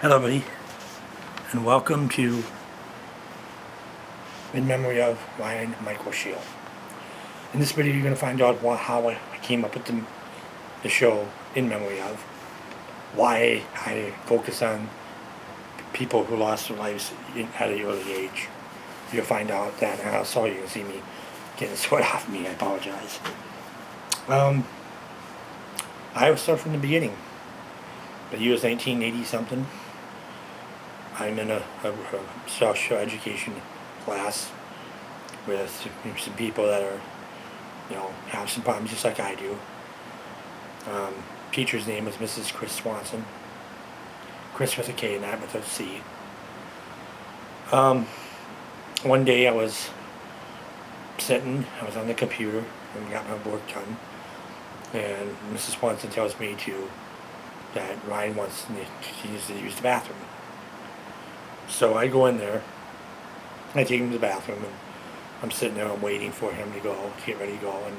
Hello everybody, and welcome to In Memory of Ryan Michael Scheel. In this video you're going to find out how I came up with the show In Memory of, why I focus on people who lost their lives at an early age. You'll find out that, and also you can see me getting sweat off me, I apologize. I will start from the beginning. The year is 1980 something. I'm in a special education class with some people that are, have some problems just like I do. Teacher's name was Mrs. Chris Swanson. Chris with a K, not with a C. One day I was on the computer and got my work done, and Mrs. Swanson tells me that Ryan wants to use the bathroom. So I go in there, I take him to the bathroom, and I'm sitting there, I'm waiting for him to get ready to go, and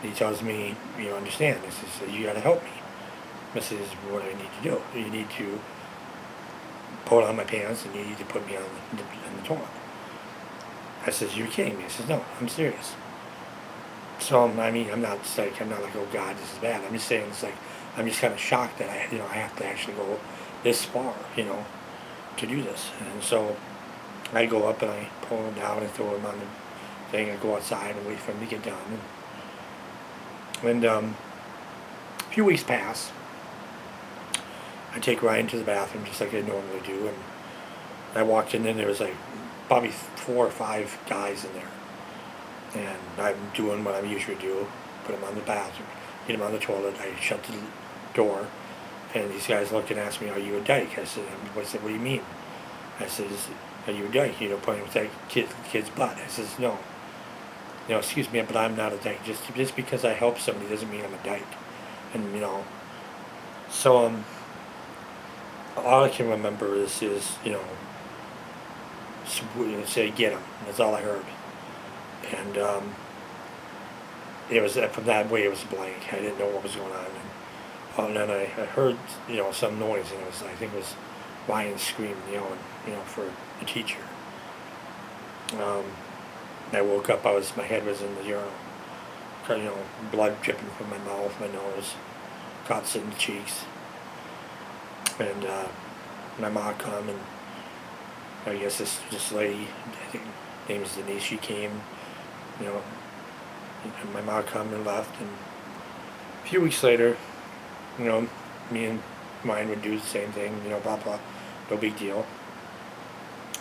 he tells me, you understand, he says, you gotta help me. This is what I need to do. You need to pull on my pants, and you need to put me on the toilet. I says, you're kidding me. He says, no, I'm serious. So, I'm not like, oh God, this is bad. I'm just saying, it's like, I'm just kind of shocked that I have to actually go this far, to do this. And so I go up and I pull him down and throw him on the thing. I go outside and wait for him to get done. And a few weeks pass. I take Ryan to the bathroom just like I normally do, and I walked in and there was like probably 4 or 5 guys in there. And I'm doing what I usually do, put him on the bathroom, get him on the toilet. I shut the door. And these guys look and ask me, are you a dyke? I said, what do you mean? I says, are you a dyke? Pointing with that kid's butt. I says, no. Excuse me, but I'm not a dyke. Just because I help somebody doesn't mean I'm a dyke. And, so, all I can remember is say, get him. That's all I heard. And, it was, from that way, it was blank. I didn't know what was going on. And then I heard, some noise, and I think it was Ryan screaming, yelling, for the teacher. I woke up, my head was in the urinal, blood dripping from my mouth, my nose, cuts in the cheeks. And my mom come, and I guess this lady, I think her name is Denise, she came, and my mom come and left, and a few weeks later, me and mine would do the same thing, blah, blah, no big deal.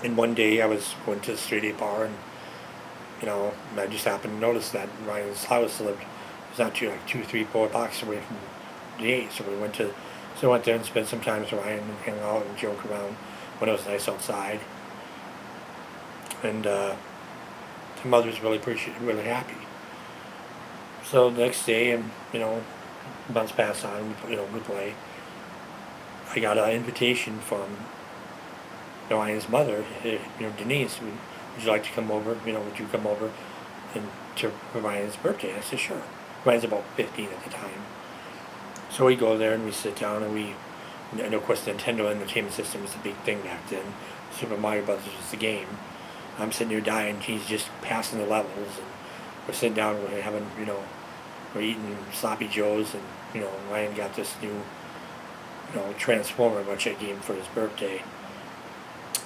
And one day I was going to the straight A bar, and, I just happened to notice that Ryan's house was not 2, 3, 4 blocks away from the A. So I went there and spent some time with Ryan and hang out and joke around when it was nice outside. And the mother was really happy. So the next day, and, months pass on, we play. I got an invitation from Ryan's mother, Denise, would you like to come over, would you come over for Ryan's birthday? I said, sure. Ryan's about 15 at the time. So we go there and we sit down, and of course the Nintendo Entertainment System was a big thing back then. Super Mario Brothers was the game. I'm sitting there dying, he's just passing the levels, and we're sitting down, we're having, we're eating sloppy joes, and Ryan got this new Transformer, which I gave him for his birthday.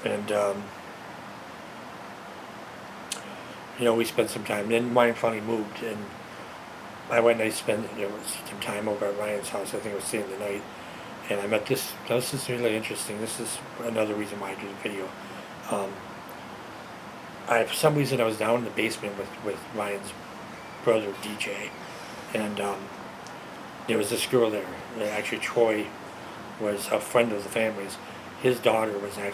And we spent some time. Then Ryan finally moved, and I went and I spent some time over at Ryan's house. I think it was staying the night, and I met this. This is really interesting. This is another reason why I do the video. For some reason I was down in the basement with Ryan's brother DJ, and there was this girl there. Actually, Troy was a friend of the family's. His daughter was there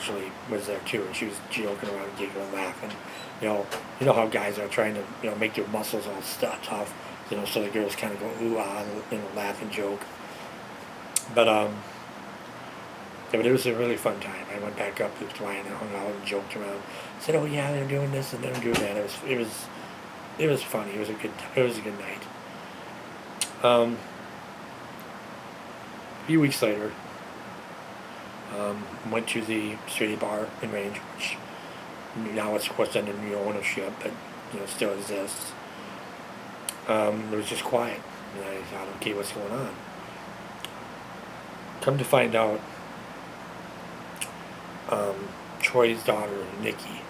too, and she was joking around, giggling, laughing. You know how guys are trying to make their muscles all tough, so the girls kind of go ooh ah, laugh and joke. But but it was a really fun time. I went back up with Ryan and hung out and joked around. Said, oh yeah, they're doing this and they're doing that. It was funny. It was a good night. A few weeks later, Went to the City Bar in Range, which now it's of course under new ownership, but still exists. It was just quiet, and I thought, okay, what's going on? Come to find out, Troy's daughter, Nikki,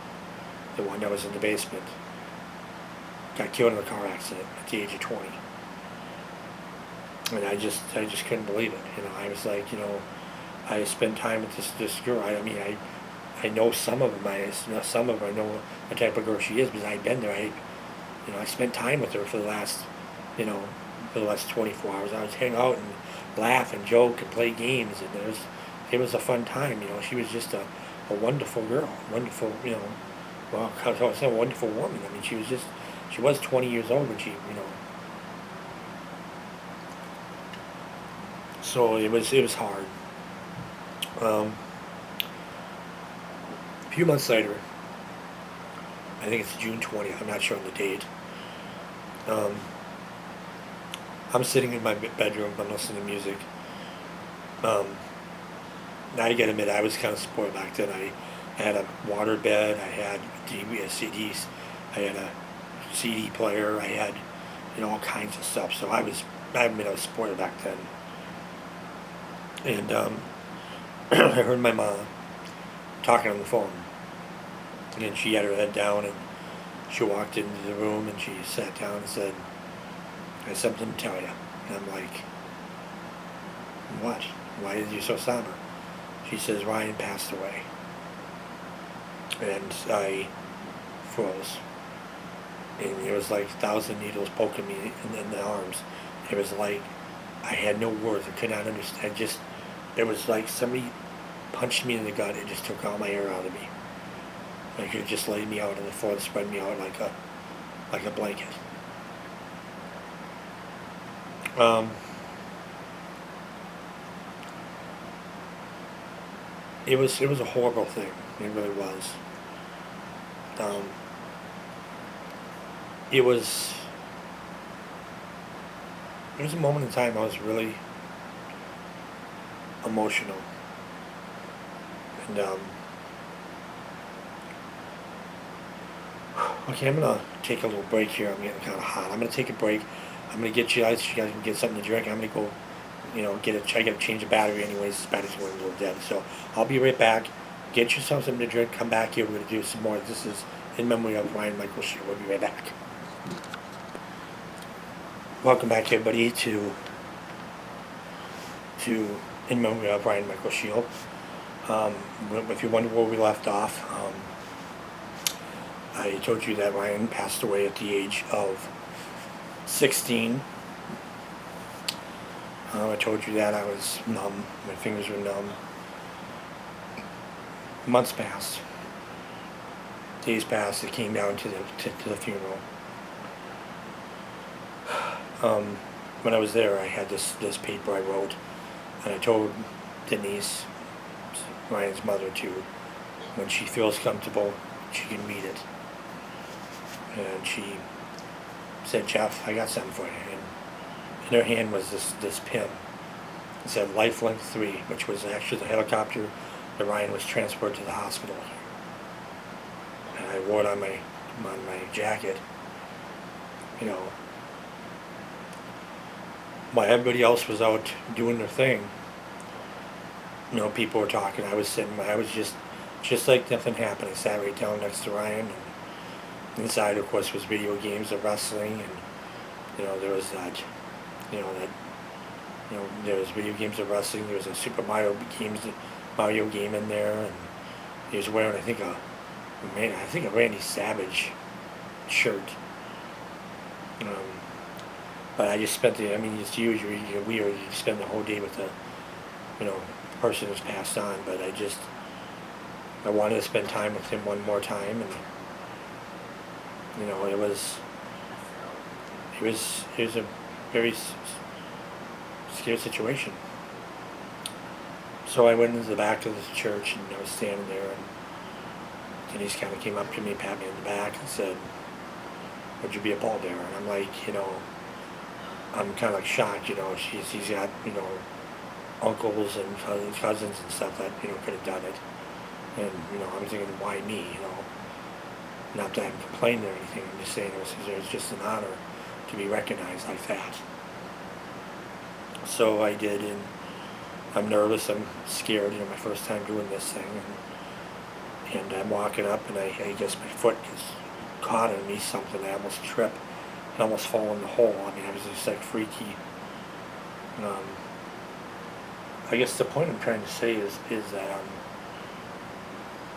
the one that was in the basement, got killed in a car accident at the age of 20. And I just couldn't believe it. I was like, I spent time with this girl. I know some of them. I know what type of girl she is because I'd been there. I spent time with her for the last, for the last 24 hours. I was hang out and laugh and joke and play games, and it was a fun time. She was just a wonderful girl, wonderful, well, I was a wonderful woman. She was 20 years old when so it was hard. A few months later, I think it's June 20th, I'm not sure on the date, I'm sitting in my bedroom, I'm listening to music. Now you gotta admit, I was kind of spoiled back then. I had a water bed, I had CDs, I had a CD player, I had, all kinds of stuff. So I was spoiled back then. And I heard my mom talking on the phone, and she had her head down, and she walked into the room, and she sat down and said, "I have something to tell you." And I'm like, "What? Why are you so somber?" She says, "Ryan passed away." And I froze. And it was like 1,000 needles poking me in the arms. It was like I had no words. I could not understand. It was like somebody punched me in the gut and just took all my air out of me. Like it just laid me out on the floor and spread me out like a blanket. It was a horrible thing. It really was. It was a moment in time I was really emotional. And okay, I'm gonna take a little break here. I'm getting kind of hot. I'm gonna take a break. I'm gonna get you guys. You guys can get something to drink. I'm gonna go, I gotta change the battery anyways. This battery's going a little dead. So I'll be right back. Get yourself something to drink. Come back here. We're gonna do some more. This is in memory of Ryan Michael Scheel. We'll be right back. Welcome back, everybody, to in memory of Ryan Michael Scheel. If you wonder where we left off, I told you that Ryan passed away at the age of 16. I told you that I was numb. My fingers were numb. Months passed. Days passed. It came down to the funeral. When I was there, I had this paper I wrote, and I told Denise, Ryan's mother, when she feels comfortable, she can read it. And she said, "Jeff, I got something for you." And in her hand was this pin. It said Lifelink 3, which was actually the helicopter that Ryan was transported to the hospital. And I wore it on my jacket. While everybody else was out doing their thing, people were talking. I was sitting. I was just like nothing happened. I sat right down next to Ryan, and inside, of course, was video games of wrestling, and there was that, there was video games of wrestling. There was a Super Mario game in there, and he was wearing, I think a Randy Savage shirt. But I just spent it's usually weird. You spend the whole day with the, person who's passed on. But I wanted to spend time with him one more time, and it was a very scary situation. So I went into the back of the church, and I was standing there, and Denise kind of came up to me, pat me in the back, and said, "Would you be a pallbearer?" And I'm like, I'm kind of like shocked, he's got, uncles and cousins and stuff that, could have done it. And, I'm thinking, why me, Not that I'm complaining or anything, I'm just saying it was just an honor to be recognized like that. So I did, and I'm nervous, I'm scared, my first time doing this thing. And I'm walking up, and I guess my foot gets caught in me something. I almost trip and almost fall in the hole. I mean, I was just like freaky. I guess the point I'm trying to say is that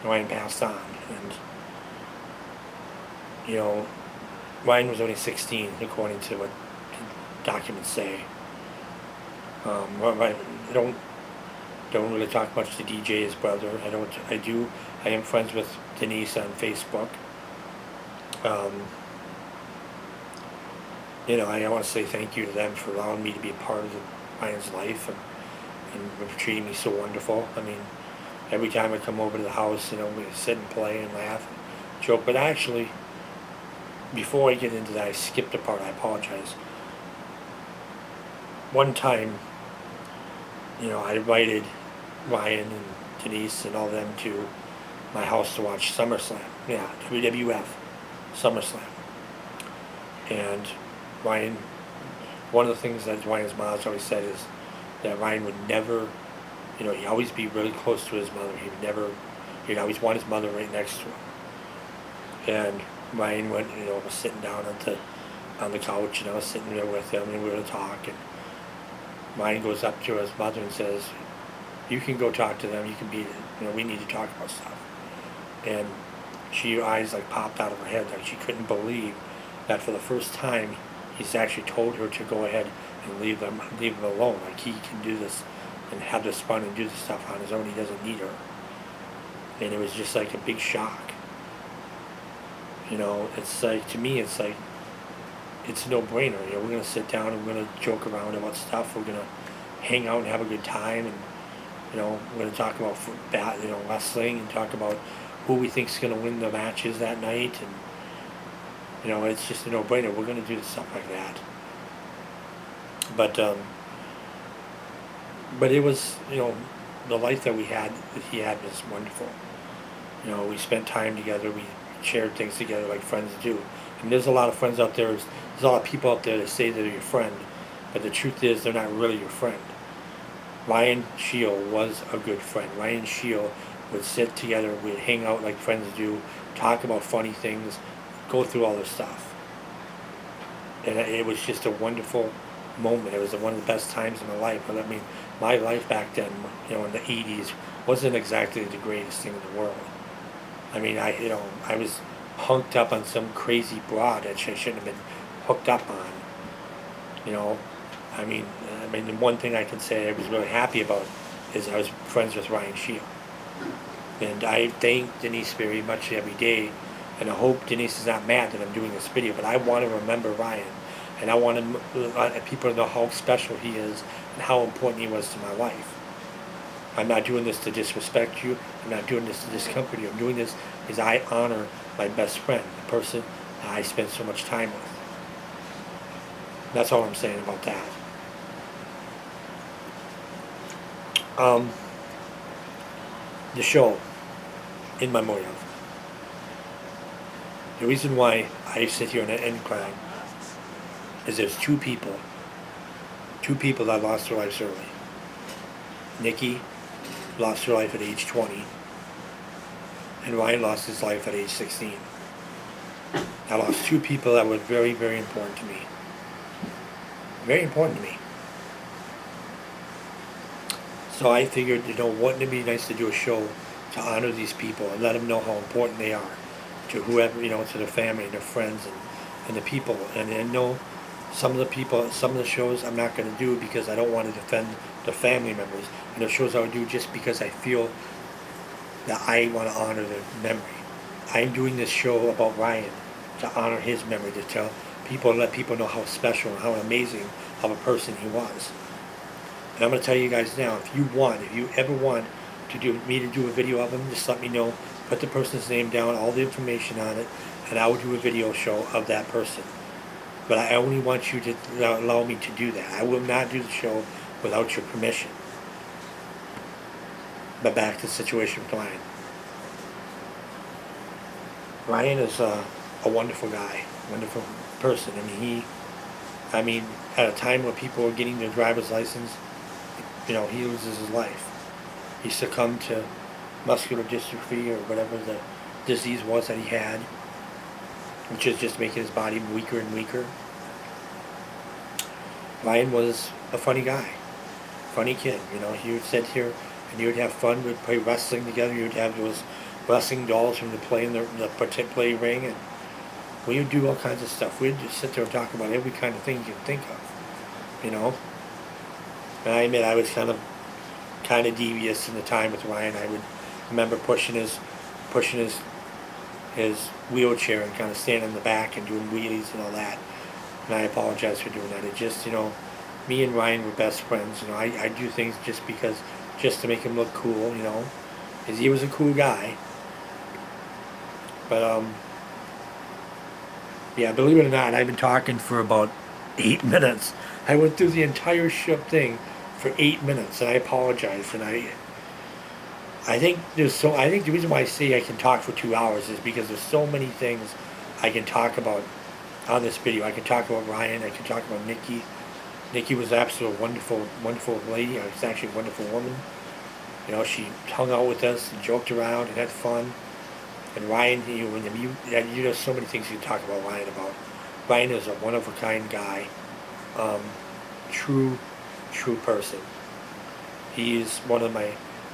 Ryan passed on, and Ryan was only 16, according to what the documents say. I don't really talk much to DJ, his brother. I am friends with Denise on Facebook. I want to say thank you to them for allowing me to be a part of Ryan's life and for treating me so wonderful. I mean, every time I come over to the house, we sit and play and laugh and joke. But actually, before I get into that, I skipped a part. I apologize. One time, I invited Ryan and Denise and all them to my house to watch SummerSlam. Yeah, WWF SummerSlam. And Ryan, one of the things that Ryan's mom always said is that Ryan would never, he'd always be really close to his mother. He'd always want his mother right next to him. And Ryan went, was sitting down on the couch, and I was sitting there with him, and we were going to talk. And Ryan goes up to his mother and says, "You can go talk to them. You can be, we need to talk about stuff." And her eyes like popped out of her head, like she couldn't believe that for the first time he's actually told her to go ahead and leave them alone. Like he can do this and have this fun and do this stuff on his own. He doesn't need her. And it was just like a big shock. It's like, to me, it's like, it's a no-brainer. We're going to sit down and we're going to joke around about stuff. We're going to hang out and have a good time. And, we're going to talk about wrestling and talk about who we think is going to win the matches that night. And, it's just a no-brainer. We're going to do stuff like that. But it was, the life that he had was wonderful. We spent time together. We shared things together like friends do. And there's a lot of friends out there. There's a lot of people out there that say they're your friend, but the truth is they're not really your friend. Ryan Scheel was a good friend. Ryan Scheel would sit together, we'd hang out like friends do, talk about funny things, go through all this stuff. And it was just a wonderful moment. It was one of the best times in my life. But I mean, my life back then, in the 80s, wasn't exactly the greatest thing in the world. I mean, I was hooked up on some crazy broad that I shouldn't have been hooked up on. I mean, the one thing I can say I was really happy about is I was friends with Ryan Scheel. And I thank Denise very much every day, and I hope Denise is not mad that I'm doing this video, but I want to remember Ryan, and I want to let people know how special he is and how important he was to my life. I'm not doing this to disrespect you. I'm not doing this to discomfort you. I'm doing this because I honor my best friend, the person that I spend so much time with. That's all I'm saying about that. The show, In Memoriam. The reason why I sit here and cry is there's two people that lost their lives early. Nikki lost her life at age 20, and Ryan lost his life at age 16. I lost two people that were very, very important to me. Very important to me. So I figured, wouldn't it be nice to do a show to honor these people and let them know how important they are to whoever, to their family and their friends and the people. And I know some of the shows I'm not going to do because I don't want to defend the family members. And the shows I would do just because I feel that I want to honor their memory. I'm doing this show about Ryan to honor his memory, to tell people and let people know how special and how amazing of a person he was. And I'm going to tell you guys now, if you ever want me to do a video of him, just let me know. Put the person's name down, all the information on it, and I will do a video show of that person. But I only want you to allow me to do that. I will not do the show without your permission. But back to the situation with Ryan. Ryan is a wonderful guy, wonderful person. I mean, at a time when people are getting their driver's license, he loses his life. He succumbed to muscular dystrophy or whatever the disease was that he had, which is just making his body weaker and weaker. Ryan was a funny guy, funny kid. He would sit here and you would have fun. We'd play wrestling together. You would have those wrestling dolls from the play in the play ring, and we would do all kinds of stuff. We'd just sit there and talk about every kind of thing you can think of. And I admit I was kind of devious in the time with Ryan. I would remember pushing his wheelchair and kind of standing in the back and doing wheelies and all that. And I apologize for doing that. It just, me and Ryan were best friends. I do things just to make him look cool, because he was a cool guy. But, yeah, believe it or not, I've been talking for about 8 minutes. I went through the entire thing for 8 minutes, and I apologize. And I think the reason why I say I can talk for 2 hours is because there's so many things I can talk about on this video. I can talk about Ryan. I can talk about Nikki. Nikki was absolutely wonderful, wonderful lady. She's actually a wonderful woman. She hung out with us and joked around and had fun. And Ryan, there's so many things you can talk about Ryan about. Ryan is a one-of-a-kind guy. True person. He is one of my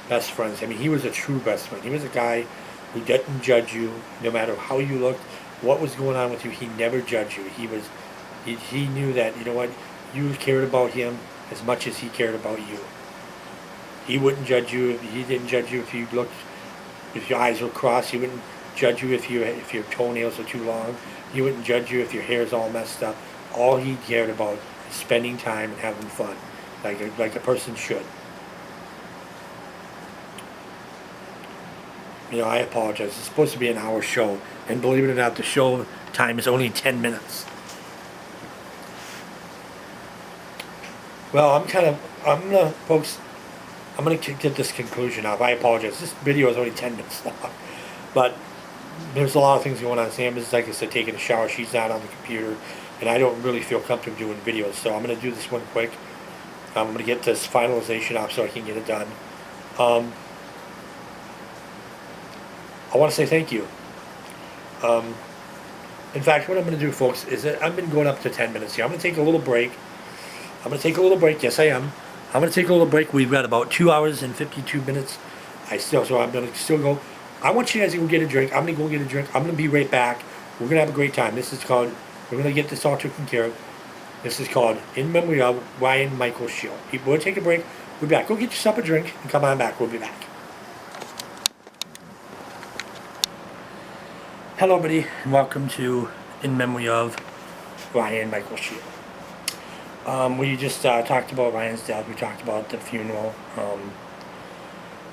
best friends. He was a true best friend. He was a guy who didn't judge you, no matter how you looked, what was going on with you. He never judged you. He knew that, you cared about him as much as he cared about you. He wouldn't judge you. He didn't judge you if your eyes were crossed. He wouldn't judge you if your toenails are too long. He wouldn't judge you if your hair is all messed up. All he cared about is spending time and having fun, like a person should. I apologize. It's supposed to be an hour show, and believe it or not, the show time is only 10 minutes. Well, folks, I'm gonna get this conclusion off. I apologize. This video is only 10 minutes long, but there's a lot of things going on. Sam is, like I said, taking a shower. She's not on the computer, and I don't really feel comfortable doing videos, so I'm gonna do this one quick. I'm gonna get this finalization off so I can get it done. I want to say thank you. In fact, what I'm going to do, folks, is that I've been going up to 10 minutes here. I'm going to take a little break. Yes, I am. I'm going to take a little break. We've got about 2 hours and 52 minutes. So I'm going to still go. I want you guys to go get a drink. I'm going to go get a drink. I'm going to be right back. We're going to have a great time. We're going to get this all taken care of. This is called In Memory of Ryan Michael Scheel. We'll take a break. We'll be back. Go get yourself a drink and come on back. We'll be back. Hello, everybody, and welcome to In Memory of Ryan Michael Scheel. We just talked about Ryan's death. We talked about the funeral.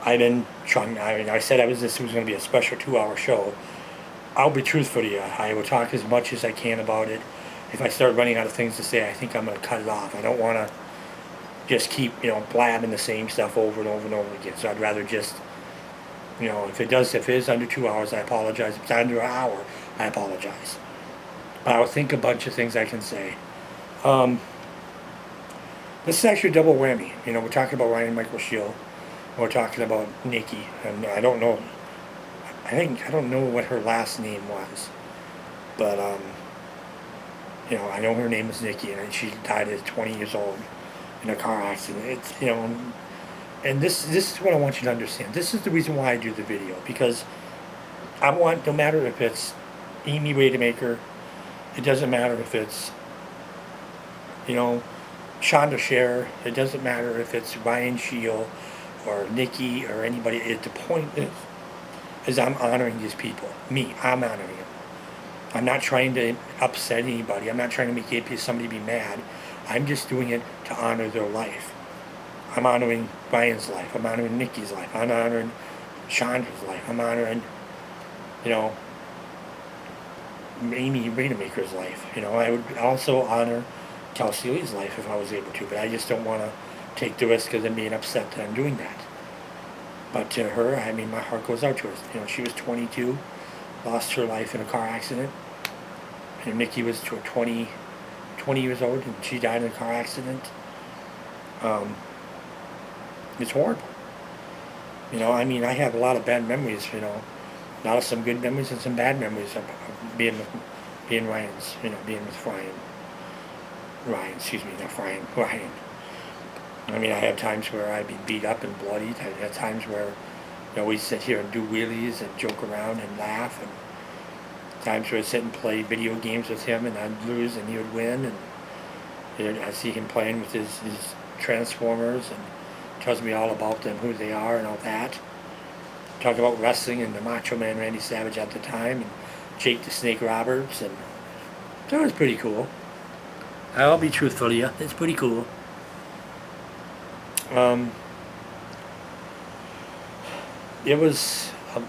I've been trying. I said this was going to be a special 2-hour show. I'll be truthful to you. I will talk as much as I can about it. If I start running out of things to say, I think I'm going to cut it off. I don't want to just keep, blabbing the same stuff over and over and over again. So I'd rather just. If it is under 2 hours, I apologize. If it's under an hour, I apologize. But I'll think a bunch of things I can say. This is actually a double whammy. We're talking about Ryan Michael Scheel. We're talking about Nikki. And I don't know what her last name was. But, I know her name is Nikki, and she died at 20 years old in a car accident. And this is what I want you to understand. This is the reason why I do the video, because I want, no matter if it's Amy Rademacher, it doesn't matter if it's, Shonda Scherer, it doesn't matter if it's Ryan Scheel or Nikki or anybody. The point is I'm honoring these people. I'm honoring them. I'm not trying to upset anybody. I'm not trying to make somebody be mad. I'm just doing it to honor their life. I'm honoring Ryan's life. I'm honoring Nikki's life. I'm honoring Shonda's life. I'm honoring, Amy Rademacher's life. I would also honor Kelsey Lee's life if I was able to, but I just don't want to take the risk of them being upset that I'm doing that. But to her, I mean, my heart goes out to her. You know, she was 22, lost her life in a car accident. And Nikki was 20 years old, and she died in a car accident. Um, it's horrible. You know, I mean, I have a lot of bad memories, you know. A lot of some good memories and some bad memories of being Ryan's, you know, being with Ryan. Ryan, excuse me, not Ryan, Ryan. I mean, I have times where I've been beat up and bloodied. I've had times where, you know, we sit here and do wheelies and joke around and laugh, and times where I sit and play video games with him, and I'd lose and he would win, and you know, I see him playing with his Transformers and tells me all about them, who they are and all that. Talk about wrestling and the Macho Man Randy Savage at the time, and Jake the Snake Roberts, and that was pretty cool. I'll be truthful to you, it's pretty cool. It was a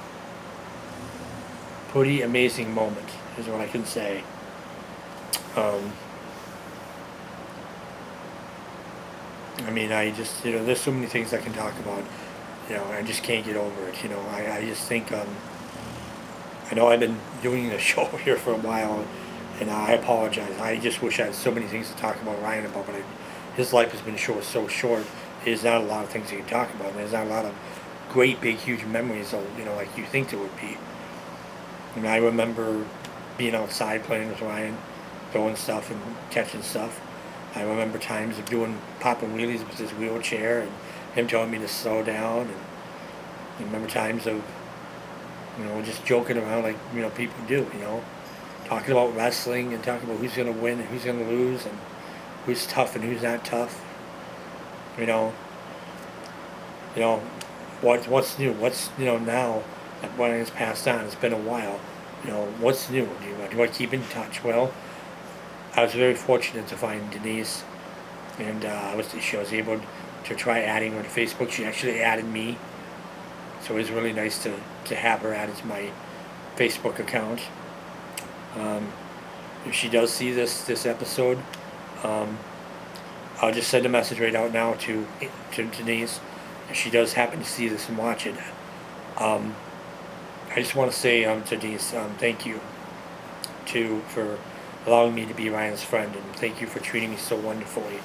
pretty amazing moment, is what I can say. I mean, I just, you know, there's so many things I can talk about. You know, I just can't get over it. You know, I just think, I know I've been doing the show here for a while, and I apologize. I just wish I had so many things to talk about Ryan about, but his life has been so short. There's not a lot of things you can talk about. There's not a lot of great, big, huge memories, you know, like you think there would be. I mean, I remember being outside playing with Ryan, throwing stuff and catching stuff. I remember times of popping wheelies with his wheelchair and him telling me to slow down. And I remember times of, you know, just joking around like, you know, people do, you know, talking about wrestling and talking about who's going to win and who's going to lose and who's tough and who's not tough. You know, what's new? What's, you know, now that Ryan has passed on, it's been a while. You know, what's new? Do I keep in touch? Well, I was very fortunate to find Denise, and she was able to try adding her to Facebook. She actually added me, so it was really nice to have her added to my Facebook account. If she does see this episode, I'll just send a message right out now to Denise. If she does happen to see this and watch it, I just want to say to Denise, thank you for allowing me to be Ryan's friend, and thank you for treating me so wonderfully,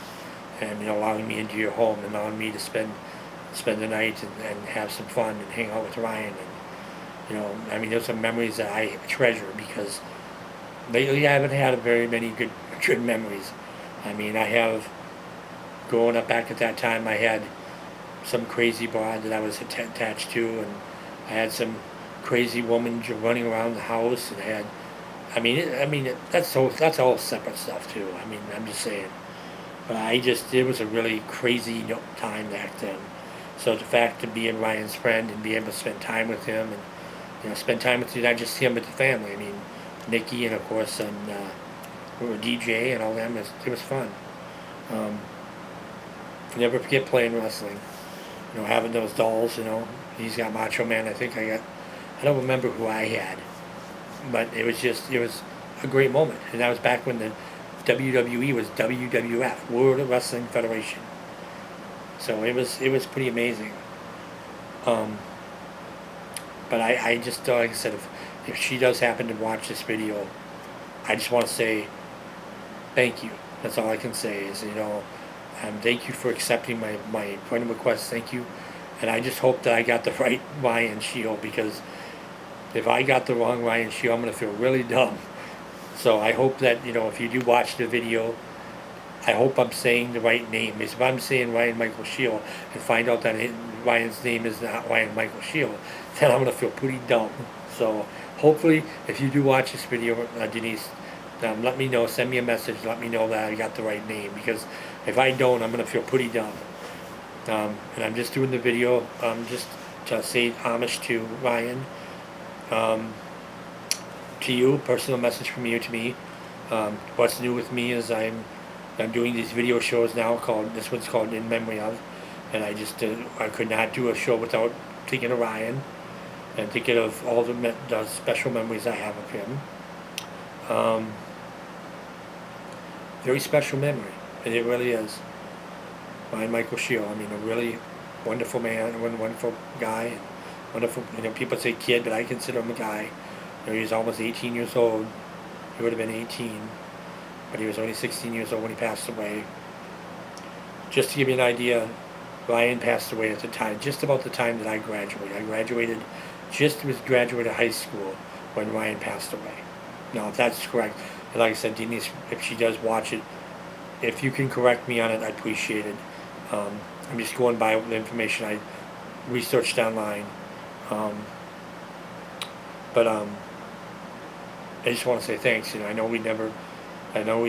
and, you know, allowing me into your home and allowing me to spend the night and have some fun and hang out with Ryan. And, you know, I mean, there's some memories that I treasure, because lately I haven't had very many good memories. I mean, I have, growing up back at that time, I had some crazy broad that I was attached to, and I had some crazy woman running around the house, and that's all separate stuff too. I mean, I'm just saying. But it was a really crazy time back then. So the fact to be Ryan's friend and be able to spend time with him, and, you know, spend time with not just him but the family. I mean, Nikki and of course DJ and all them. It was fun. Never forget playing wrestling. You know, having those dolls. You know, he's got Macho Man. I don't remember who I had, but it was a great moment. And that was back when the WWE was WWF, World Wrestling Federation. So it was pretty amazing. But I just, like I said, if she does happen to watch this video, I just want to say thank you. That's all I can say is, you know, thank you for accepting my friend request. Thank you. And I just hope that I got the right Ryan Scheel, because if I got the wrong Ryan Scheel, I'm going to feel really dumb. So I hope that, you know, if you do watch the video, I hope I'm saying the right name. Because if I'm saying Ryan Michael Scheel and find out that Ryan's name is not Ryan Michael Scheel, then I'm going to feel pretty dumb. So hopefully, if you do watch this video, Denise, let me know. Send me a message. Let me know that I got the right name. Because if I don't, I'm going to feel pretty dumb. And I'm just doing the video just to say homage to Ryan. To you, personal message from you to me. What's new with me is I'm doing these video shows now. This one's called In Memory Of, and I could not do a show without thinking of Ryan and thinking of all the special memories I have of him. Very special memory, and it really is. Ryan Michael Scheel. I mean, a really wonderful man, a wonderful guy, wonderful. People say kid, but I consider him a guy. He was almost 18 years old. He would have been 18, but he was only 16 years old when he passed away. Just to give you an idea, Ryan passed away at the time, just about the time that I graduated. I graduated, just was graduated high school when Ryan passed away. Now, if that's correct, and like I said, Denise, if she does watch it, if you can correct me on it, I'd appreciate it. I'm just going by the information I researched online. But I just want to say thanks. I know we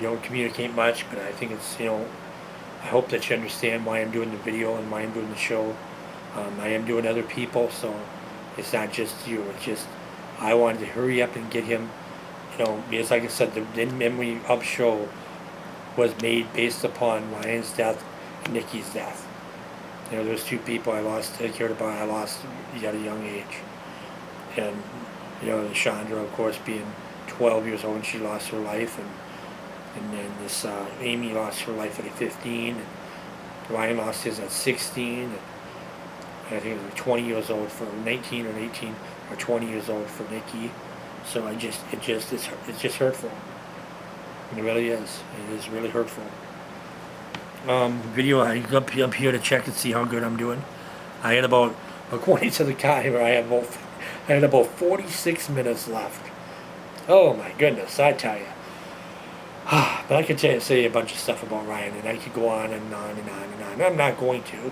don't communicate much, but I think it's, I hope that you understand why I'm doing the video and why I'm doing the show. I am doing other people, so it's not just you. It's just I wanted to hurry up and get him, because like I said, the In Memory of show was made based upon Ryan's death and Nikki's death. Those two people I cared about, I lost at a young age. And, Chandra, of course, being 12 years old when she lost her life, and then this Amy lost her life at 15, and Ryan lost his at 16, and I think it was 20 years old for 19 or 18 or 20 years old for Nikki. So it's just hurtful. It really is. It is really hurtful. Video, I'm up here to check and see how good I'm doing. I had about, according to the timer, I had about 46 minutes left. Oh my goodness, I tell you. But I could say a bunch of stuff about Ryan, and I could go on and on and on and on. I'm not going to,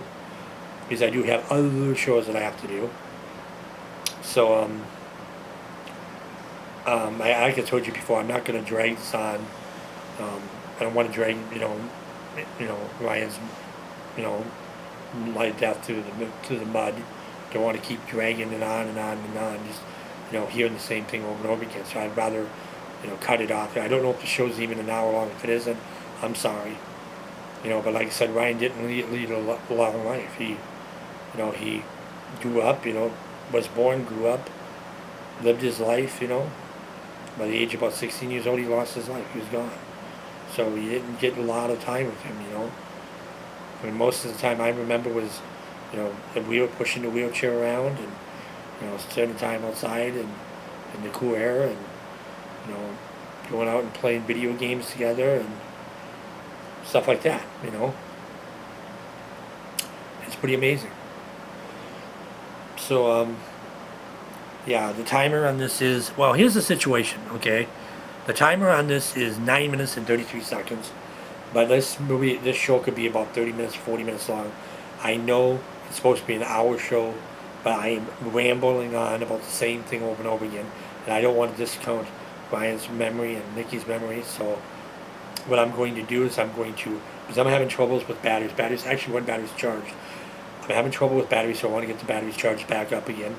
because I do have other shows that I have to do. So, like I told you before, I'm not going to drag this on. I don't want to drag, Ryan's, light death through the mud. Don't want to keep dragging it on and on and on. Just, hearing the same thing over and over again. So I'd rather, cut it off. I don't know if the show's even an hour long. If it isn't, I'm sorry. But like I said, Ryan didn't lead a long life. He grew up, was born, grew up, lived his life, By the age of about 16 years old, he lost his life. He was gone. So you didn't get a lot of time with him, I mean, most of the time I remember was, we were pushing the wheelchair around and, spending time outside and in the cool air and, going out and playing video games together and stuff like that, It's pretty amazing. So, yeah, the timer on this is, well, here's the situation, okay? The timer on this is 9 minutes and 33 seconds. But this show could be about 30 minutes, 40 minutes long. I know it's supposed to be an hour show, but I am rambling on about the same thing over and over again. And I don't want to discount Ryan's memory and Nikki's memory. So what I'm going to do is because I'm having troubles with batteries. Actually, one battery's charged. I'm having trouble with batteries, so I want to get the batteries charged back up again.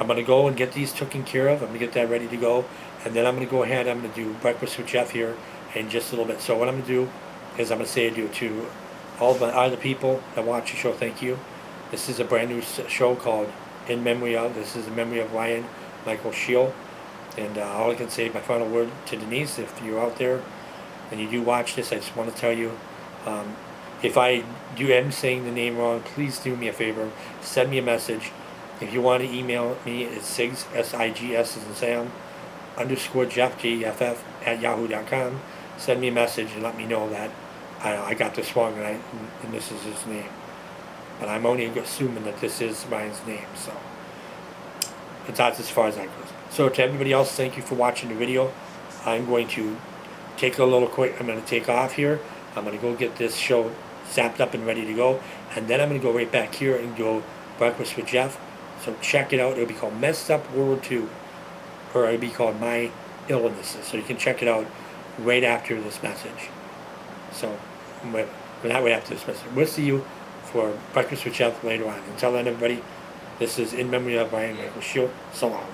I'm going to go and get these taken care of. I'm going to get that ready to go. And then I'm going to go ahead, I'm going to do Breakfast with Jeff here in just a little bit. So what I'm going to do is I'm going to say adieu to all the other people that watch the show. Thank you. This is a brand new show called In Memory Of. This is in memory of Ryan Michael Scheel. And all I can say, my final word to Denise, if you're out there and you do watch this, I just want to tell you, if I am saying the name wrong, please do me a favor. Send me a message. If you want to email me, it's SIGS, S-I-G-S as in Sam, _Jeff, Jeff, @yahoo.com. Send me a message and let me know that I got this wrong and this is his name. But I'm only assuming that this is Ryan's name, so that's as far as that goes. So to everybody else, thank you for watching the video. I'm going to take a little quick, I'm going to take off here. I'm going to go get this show zapped up and ready to go. And then I'm going to go right back here and go Breakfast with Jeff. So check it out. It'll be called Messed Up World 2. Or it'll be called My Illnesses. So you can check it out right after this message. So, not right after this message. We'll see you for Breakfast with Jeff later on. Until then, everybody, this is In Memory of Ryan Michael Scheel. So long.